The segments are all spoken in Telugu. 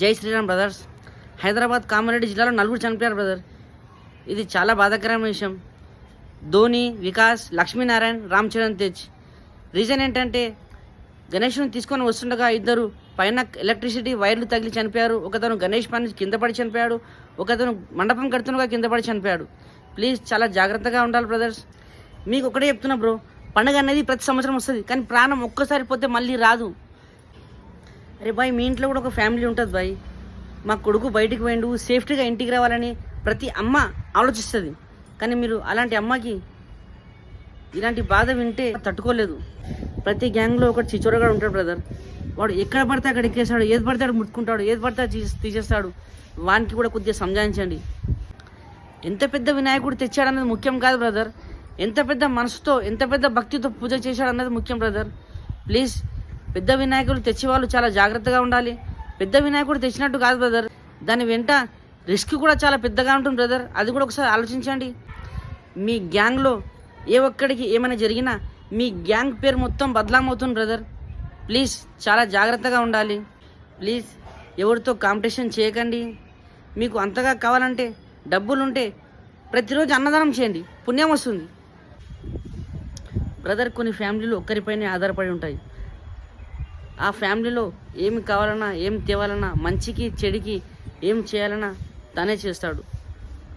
జై శ్రీరామ్ బ్రదర్స్. హైదరాబాద్ కామారెడ్డి జిల్లాలో 4 చనిపోయారు బ్రదర్. ఇది చాలా బాధాకరమైన విషయం. ధోని, వికాస్, లక్ష్మీనారాయణ, రామ్ చరణ్ తేజ్. రీజన్ ఏంటంటే గణేష్ను తీసుకొని వస్తుండగా ఇద్దరు పైన ఎలక్ట్రిసిటీ వైర్లు తగిలి చనిపోయారు. ఒకతను గణేష్ పని కింద పడి చనిపోయాడు. ఒకతను మండపం కడుతుండగా కింద పడి చనిపోయాడు. ప్లీజ్ చాలా జాగ్రత్తగా ఉండాలి బ్రదర్స్. మీకు ఒకటే చెప్తున్నా బ్రో, పండుగ అనేది ప్రతి సంవత్సరం వస్తుంది, కానీ ప్రాణం ఒక్కసారి పోతే మళ్ళీ రాదు. అరే బాయ్, మీ ఇంట్లో కూడా ఒక ఫ్యామిలీ ఉంటుంది బాయ్. మా కొడుకు బయటికి పోయిండు, సేఫ్టీగా ఇంటికి రావాలని ప్రతి అమ్మ ఆలోచిస్తుంది. కానీ మీరు అలాంటి అమ్మకి ఇలాంటి బాధ వింటే తట్టుకోలేదు. ప్రతి గ్యాంగ్లో ఒకటి చిచోరగా ఉంటాడు బ్రదర్. వాడు ఎక్కడ పడితే అక్కడ ఎక్కేస్తాడు, ఏది పడితే అక్కడ ముట్టుకుంటాడు, ఏది పడితే తీసేస్తాడు. వానికి కూడా కొద్దిగా సంజాయించండి. ఎంత పెద్ద వినాయకుడు తెచ్చాడన్నది ముఖ్యం కాదు బ్రదర్, ఎంత పెద్ద మనసుతో ఎంత పెద్ద భక్తితో పూజ చేశాడన్నది ముఖ్యం బ్రదర్. ప్లీజ్, పెద్ద వినాయకుడు తెచ్చే వాళ్ళు చాలా జాగ్రత్తగా ఉండాలి. పెద్ద వినాయకుడు తెచ్చినట్టు కాదు బ్రదర్, దాని వెంట రిస్క్ కూడా చాలా పెద్దగా ఉంటుంది బ్రదర్. అది కూడా ఒకసారి ఆలోచించండి. మీ గ్యాంగ్లో ఏ ఒక్కడికి ఏమైనా జరిగినా మీ గ్యాంగ్ పేరు మొత్తం బదలామవుతుంది బ్రదర్. ప్లీజ్ చాలా జాగ్రత్తగా ఉండాలి. ప్లీజ్ ఎవరితో కాంపిటీషన్ చేయకండి. మీకు అంతగా కావాలంటే డబ్బులుంటే ప్రతిరోజు అన్నదానం చేయండి, పుణ్యం వస్తుంది బ్రదర్. కొన్ని ఫ్యామిలీలు ఒక్కరిపైనే ఆధారపడి ఉంటాయి. ఆ ఫ్యామిలీలో ఏమి కావాలన్నా, ఏం తేవాలన్నా, మంచికి చెడికి ఏం చేయాలన్నా తనే చేస్తాడు.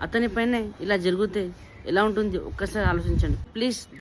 అతనిపైనే ఇలా జరిగితే ఎలా ఉంటుంది ఒక్కసారి ఆలోచించండి ప్లీజ్.